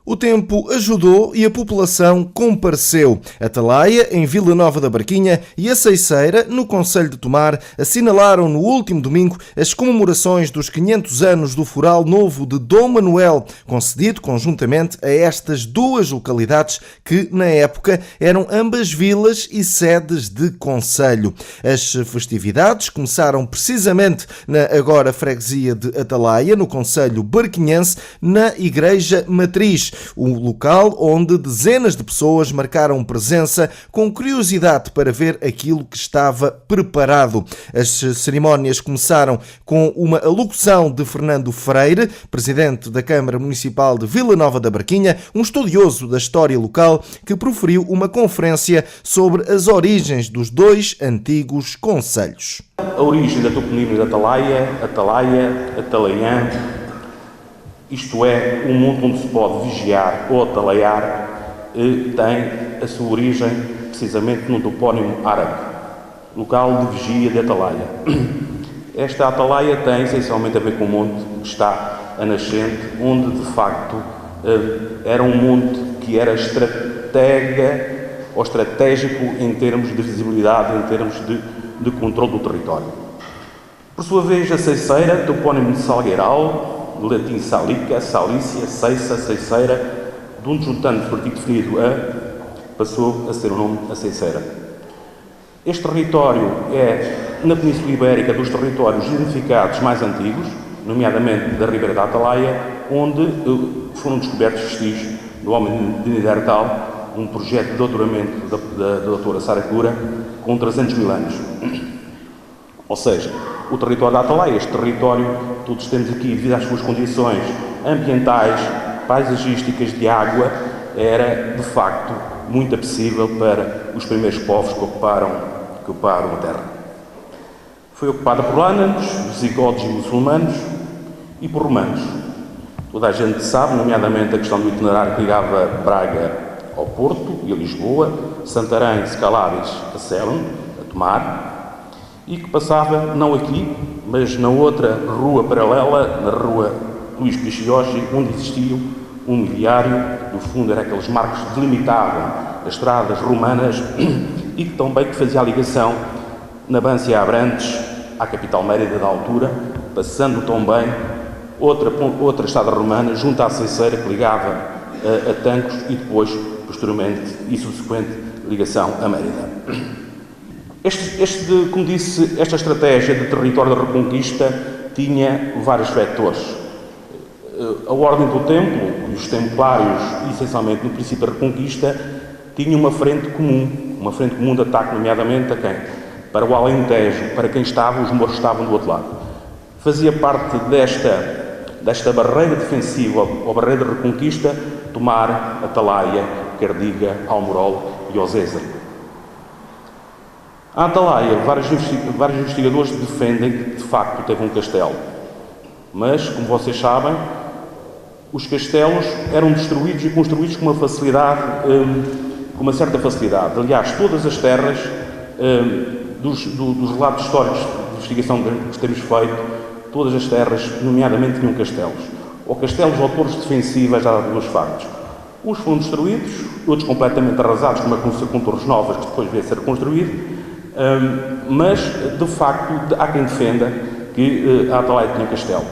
O tempo ajudou e a população compareceu. Atalaia, em Vila Nova da Barquinha, e a Ceiceira, no concelho de Tomar, assinalaram no último domingo as comemorações dos 500 anos do Foral Novo de Dom Manuel, concedido conjuntamente a estas duas localidades que, na época, eram ambas vilas e sedes de concelho. As festividades começaram precisamente na agora freguesia de Atalaia, no concelho barquinhense, na Igreja Matriz, o local onde dezenas de pessoas marcaram presença com curiosidade para ver aquilo que estava preparado. As cerimónias começaram com uma alocução de Fernando Freire, presidente da Câmara Municipal de Vila Nova da Barquinha, um estudioso da história local, que proferiu uma conferência sobre as origens dos dois antigos concelhos. A origem da toponímia de Atalaia, Atalaiã, isto é, um monte onde se pode vigiar ou atalaiar, tem a sua origem precisamente num topónimo árabe, local de vigia de Atalaia. Esta Atalaia tem essencialmente a ver com o monte que está a nascente, onde de facto era um monte que era estratégico em termos de visibilidade, em termos de controle do território. Por sua vez, a Ceiceira, topónimo de Salgueiral, do latim salica, salícia, ceiça, ceiceira, de um juntante do artigo definido passou a ser o nome a Ceiceira. Este território é, na Península Ibérica, dos territórios identificados mais antigos, nomeadamente da Ribeira da Atalaia, onde foram descobertos vestígios do homem de Nidertal, um projeto de doutoramento da doutora Sara Cura, com 300 mil anos. Ou seja, o território da Atalaia, este território, todos temos aqui, devido às suas condições ambientais, paisagísticas, de água, era, de facto, muito apetecível para os primeiros povos que ocuparam a terra. Foi ocupada por ânanos, visigodos e muçulmanos, e por romanos. Toda a gente sabe, nomeadamente a questão do itinerário que ligava Braga ao Porto e a Lisboa, Santarém, Scalabes, a Célon, a Tomar, e que passava, não aqui, mas na outra rua paralela, na rua Luís Pichiossi, onde existia um miliário, no fundo eram aqueles marcos que delimitavam as estradas romanas e que também fazia a ligação na Bância Abrantes à capital Mérida da altura, passando também outra estrada romana junto à Ceiceira que ligava a Tancos e depois, posteriormente e subsequente, ligação a Mérida. Como disse, esta estratégia de território da reconquista tinha vários vetores. A Ordem do Templo e os templários, essencialmente no princípio da reconquista, tinham uma frente comum de ataque, nomeadamente a quem? Para o Alentejo, para quem os mouros estavam do outro lado. Fazia parte desta barreira defensiva, ou barreira de reconquista, Tomar, Atalaia, Cardiga, Almorol e Osésar. A Atalaia, vários investigadores defendem que, de facto, teve um castelo. Mas, como vocês sabem, os castelos eram destruídos e construídos com uma certa facilidade. Aliás, todas as terras, dos relatos históricos de investigação que temos feito, todas as terras, nomeadamente, tinham castelos. Ou castelos ou torres defensivas, já há dois factos. Uns foram destruídos, outros completamente arrasados, como aconteceu com torres novas, que depois veio a ser reconstruído. Mas, de facto, há quem defenda que a Atalaia tinha castelo.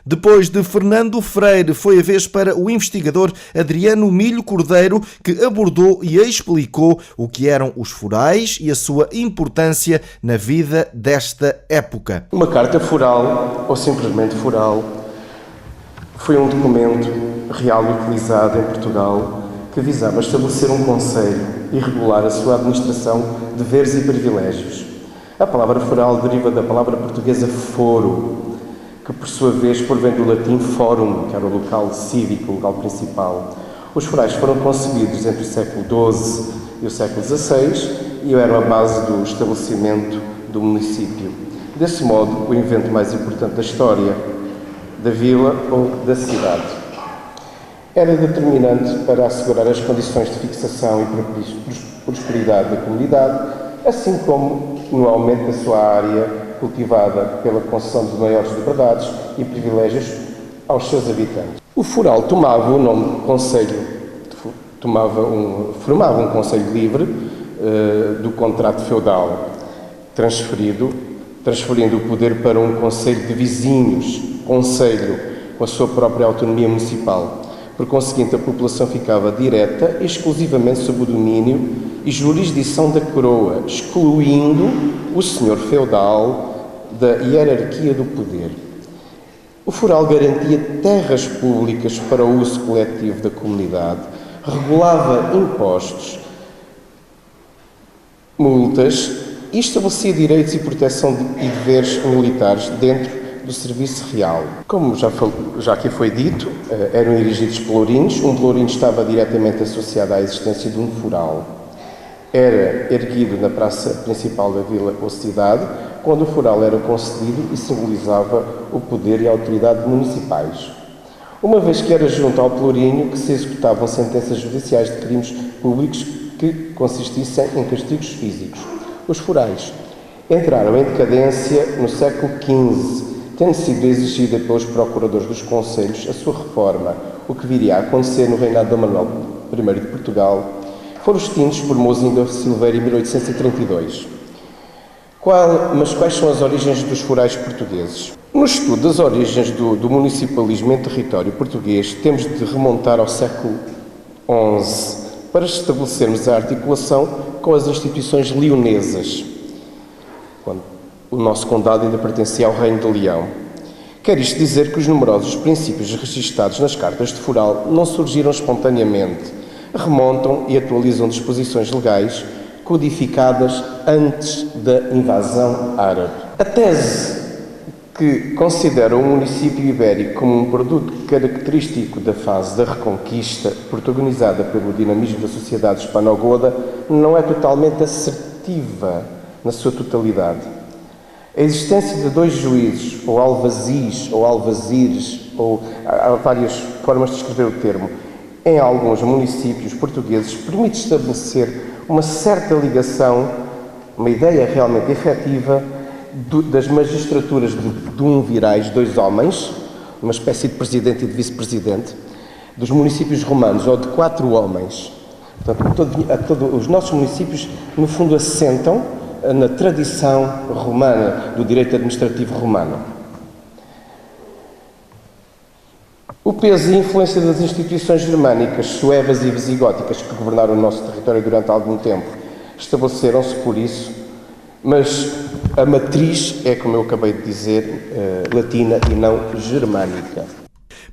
Depois de Fernando Freire, foi a vez para o investigador Adriano Milho Cordeiro, que abordou e explicou o que eram os forais e a sua importância na vida desta época. Uma carta foral, ou simplesmente foral, foi um documento real utilizado em Portugal que visava estabelecer um concelho e regular a sua administração, deveres e privilégios. A palavra foral deriva da palavra portuguesa foro, que por sua vez provém do latim forum, que era o local cívico, o local principal. Os forais foram concebidos entre o século XII e o século XVI e eram a base do estabelecimento do município. Desse modo, o evento mais importante da história da vila ou da cidade. Era determinante para assegurar as condições de fixação e prosperidade da comunidade, assim como no aumento da sua área cultivada pela concessão de maiores liberdades e privilégios aos seus habitantes. O foral tomava o nome de conselho, formava um conselho livre do contrato feudal, transferindo o poder para um conselho de vizinhos, conselho com a sua própria autonomia municipal. Por conseguinte, a população ficava direta e exclusivamente sob o domínio e jurisdição da coroa, excluindo o senhor feudal da hierarquia do poder. O foral garantia terras públicas para o uso coletivo da comunidade, regulava impostos, multas e estabelecia direitos e proteção e deveres militares dentro do serviço real. Como já aqui foi dito, eram erigidos pelourinhos. Um pelourinho estava diretamente associado à existência de um foral. Era erguido na praça principal da vila ou cidade, quando o foral era concedido e simbolizava o poder e a autoridade municipais. Uma vez que era junto ao pelourinho que se executavam sentenças judiciais de crimes públicos que consistissem em castigos físicos. Os forais entraram em decadência no século XV, tendo sido exigida pelos procuradores dos concelhos a sua reforma, o que viria a acontecer no reinado de Dom Manuel I de Portugal, foram extintos por Mousinho da Silveira em 1832. Mas quais são as origens dos forais portugueses? No estudo das origens do municipalismo em território português, temos de remontar ao século XI para estabelecermos a articulação com as instituições leonesas, quando o nosso condado ainda pertencia ao Reino de Leão. Quer isto dizer que os numerosos princípios registados nas cartas de foral não surgiram espontaneamente, remontam e atualizam disposições legais codificadas antes da invasão árabe. A tese que considera o município ibérico como um produto característico da fase da Reconquista, protagonizada pelo dinamismo da sociedade hispano-goda, não é totalmente assertiva na sua totalidade. A existência de dois juízes, ou alvazis, ou alvazires, há várias formas de escrever o termo, em alguns municípios portugueses, permite estabelecer uma certa ligação, uma ideia realmente efetiva das magistraturas de um virais, dois homens, uma espécie de presidente e de vice-presidente, dos municípios romanos, ou de 4 homens. Portanto, os nossos municípios, no fundo, assentam na tradição romana, do direito administrativo romano. O peso e a influência das instituições germânicas, suevas e visigóticas que governaram o nosso território durante algum tempo estabeleceram-se por isso, mas a matriz é, como eu acabei de dizer, latina e não germânica.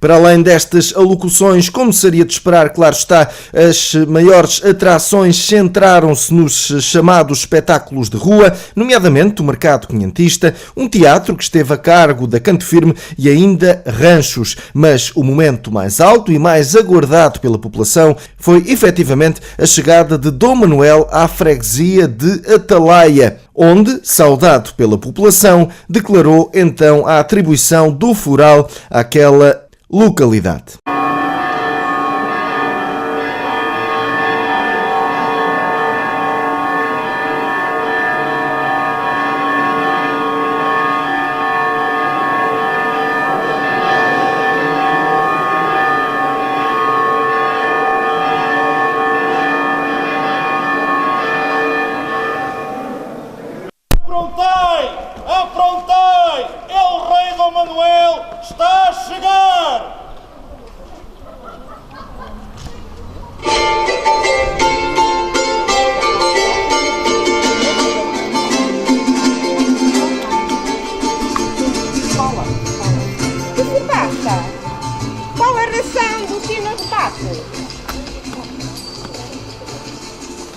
Para além destas alocuções, como seria de esperar, claro está, as maiores atrações centraram-se nos chamados espetáculos de rua, nomeadamente o mercado quinhentista, um teatro que esteve a cargo da Canto Firme e ainda ranchos. Mas o momento mais alto e mais aguardado pela população foi efetivamente a chegada de Dom Manuel à freguesia de Atalaia, onde, saudado pela população, declarou então a atribuição do foral àquela localidade. Aprontei! El rei Dom Manuel está a chegar! O que se passa? Qual a razão do sino de passe?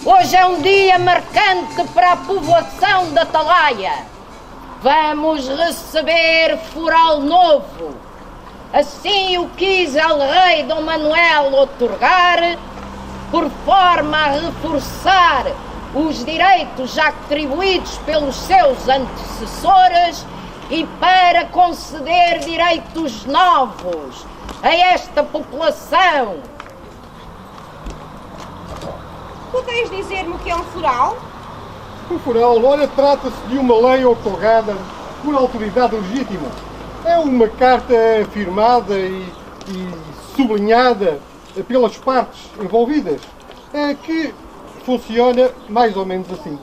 Hoje é um dia marcante para a povoação da Atalaia. Vamos receber foral novo. Assim o quis el rei Dom Manuel outorgar, por forma a reforçar os direitos já atribuídos pelos seus antecessores e para conceder direitos novos a esta população. Podeis dizer-me o que é um foral? O foral, olha, trata-se de uma lei outorgada por autoridade legítima. É uma carta firmada e e sublinhada pelas partes envolvidas, que funciona mais ou menos assim.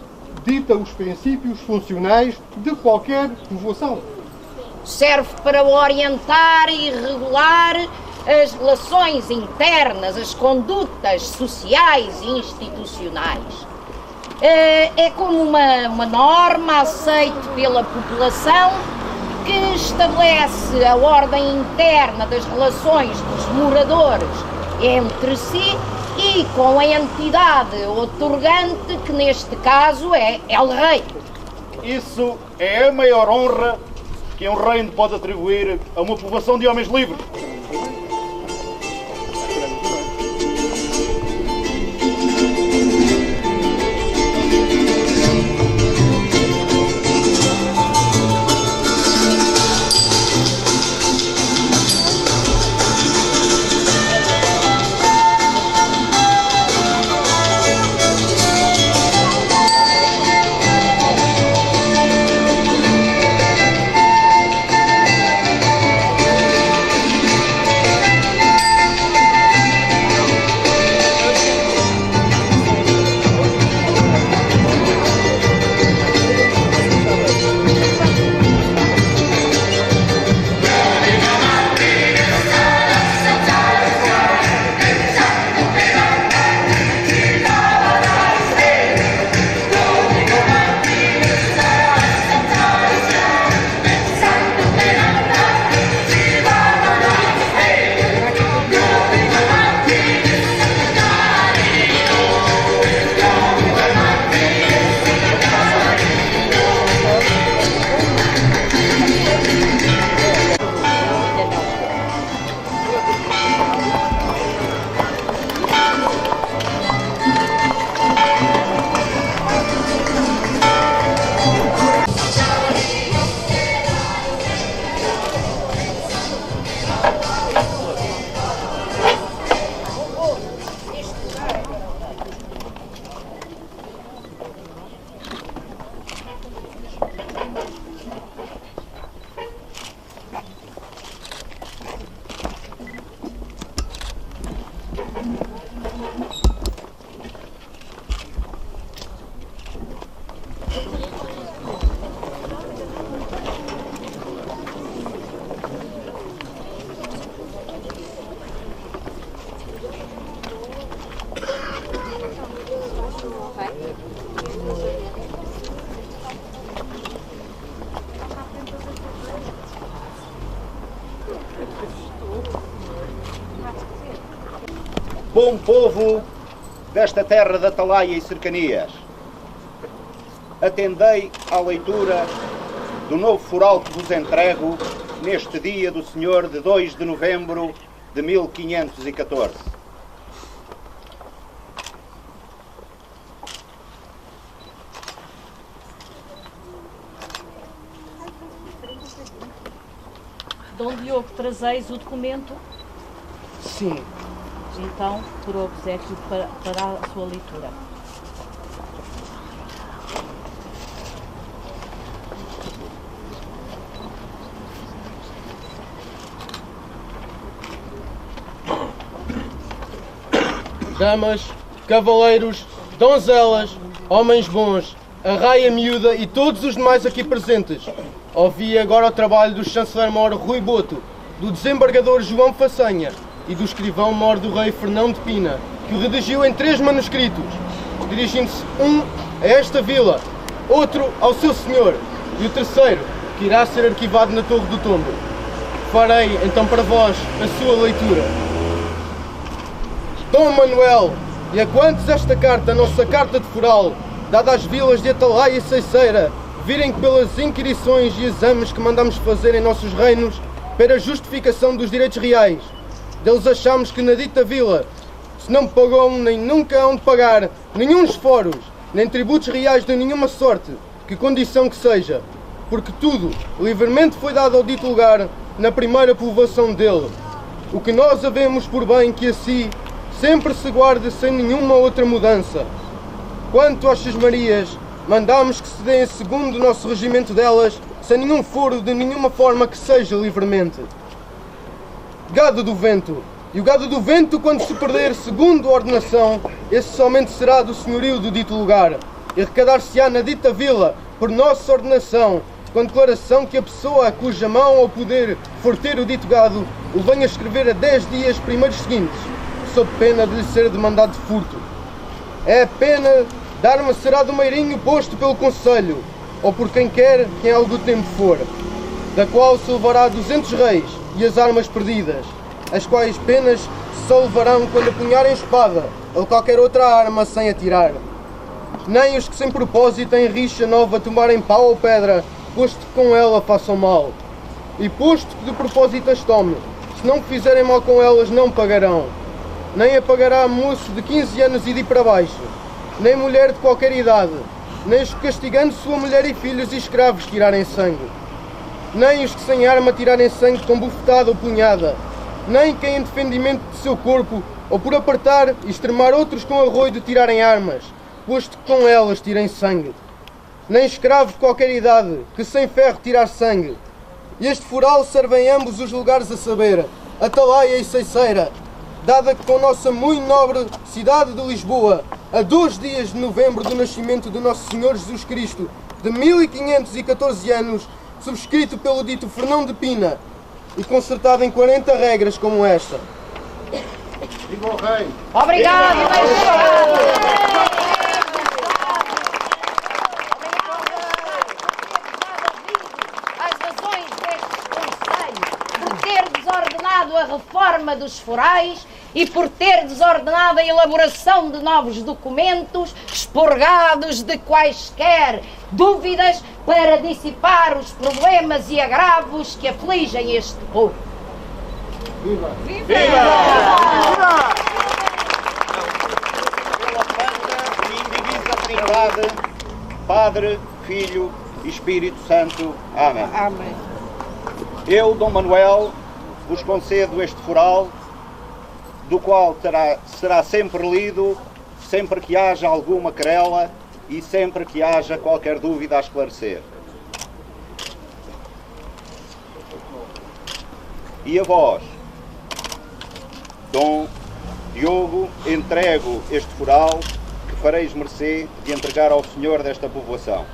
Dita os princípios funcionais de qualquer povoação. Serve para orientar e regular as relações internas, as condutas sociais e institucionais. É como uma norma aceita pela população que estabelece a ordem interna das relações dos moradores entre si e com a entidade outorgante, que neste caso é El Rei. Isso é a maior honra que um reino pode atribuir a uma povoação de homens livres. Bom povo desta terra da Atalaia e cercanias, atendei à leitura do novo foral que vos entrego neste dia do Senhor de 2 de novembro de 1514. Dom Diogo, trazeis o documento? Sim. Então, por obséquio para a sua leitura. Damas, cavaleiros, donzelas, homens bons, a raia miúda e todos os demais aqui presentes. Ouvi agora o trabalho do chanceler-mor Rui Boto, do desembargador João Façanha e do escrivão-mor do rei Fernão de Pina, que o redigiu em 3 manuscritos, dirigindo-se um a esta vila, outro ao seu senhor e o terceiro, que irá ser arquivado na Torre do Tombo. Farei então para vós a sua leitura. Dom Manuel, e a quantos esta carta, a nossa carta de foral, dada às vilas de Atalaia e Ceiceira, virem que pelas inquirições e exames que mandamos fazer em nossos reinos, para a justificação dos direitos reais, deles achamos que na dita vila se não pagou nem nunca hão de pagar nenhum esforos, nem tributos reais de nenhuma sorte, que condição que seja, porque tudo livremente foi dado ao dito lugar na primeira povoação dele, o que nós havemos por bem que assim sempre se guarde sem nenhuma outra mudança. Quanto às sesmarias, mandamos que se deem segundo o nosso regimento delas, sem nenhum foro de nenhuma forma que seja livremente. gado do vento. E o gado do vento, quando se perder segundo a ordenação, esse somente será do senhorio do dito lugar. E recadar-se-á na dita vila, por nossa ordenação, com declaração que a pessoa a cuja mão ou poder for ter o dito gado, o venha escrever a 10 dias primeiros seguintes, sob pena de lhe ser demandado de furto. É a pena de arma será do meirinho posto pelo conselho, ou por quem quer, quem algo tempo for, da qual se levará 200 reis e as armas perdidas, as quais penas só levarão quando apunharem espada ou qualquer outra arma sem atirar. Nem os que sem propósito em rixa nova tomarem pau ou pedra, posto que com ela façam mal. E posto que de propósito as tome, se não fizerem mal com elas não pagarão. Nem a pagará moço de 15 anos e de para baixo, nem mulher de qualquer idade, nem os que castigando sua mulher e filhos e escravos tirarem sangue. Nem os que sem arma tirarem sangue com bufetada ou punhada, nem quem em defendimento de seu corpo, ou por apertar e extremar outros com arroio tirarem armas, posto que com elas tirem sangue. Nem escravo de qualquer idade, que sem ferro tirar sangue. E este foral serve em ambos os lugares a saber, Atalaia e Ceiceira, dada que com nossa muito nobre cidade de Lisboa, a 2 dias de novembro do nascimento do Nosso Senhor Jesus Cristo, de 1514 anos, subscrito pelo dito Fernão de Pina, e consertado em 40 regras como esta. Viva o rei! Obrigado, as razões deste Conselho por ter desordenado a reforma dos forais e por ter desordenado a elaboração de novos documentos, expurgados de quaisquer dúvidas, para dissipar os problemas e agravos que afligem este povo. Viva! Viva! Pela Santa e indivisa Trindade, Padre, Filho e Espírito Santo. Amém. Amém. Eu, Dom Manuel, vos concedo este foral, do qual será sempre lido, sempre que haja alguma querela e sempre que haja qualquer dúvida a esclarecer. E a vós, Dom Diogo, entrego este foral que fareis mercê de entregar ao Senhor desta povoação.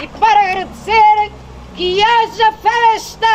E para agradecer, que haja festa!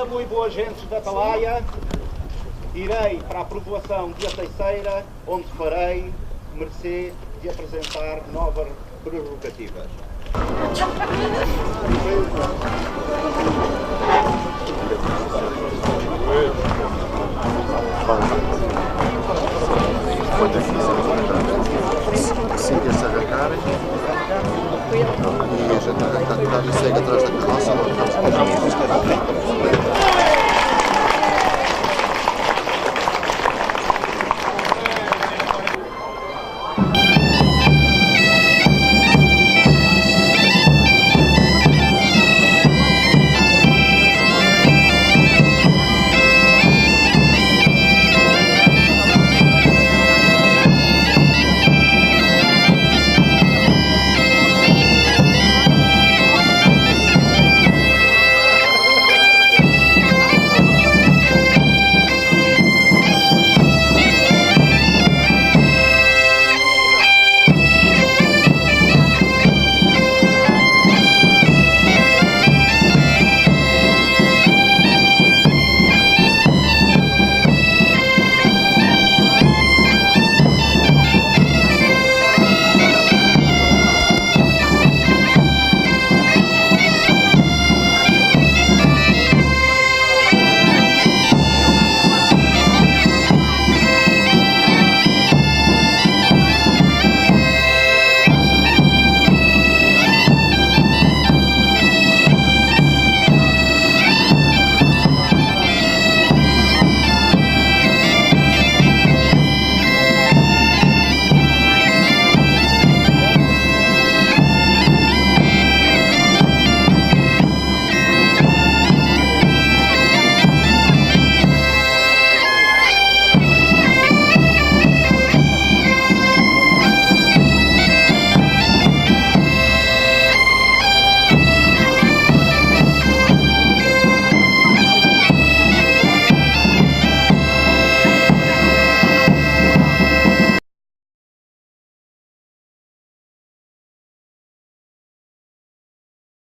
amo e boas gentes da Atalaia, irei para a povoação de Aceiceira, onde farei mercê de apresentar novas prerrogativas.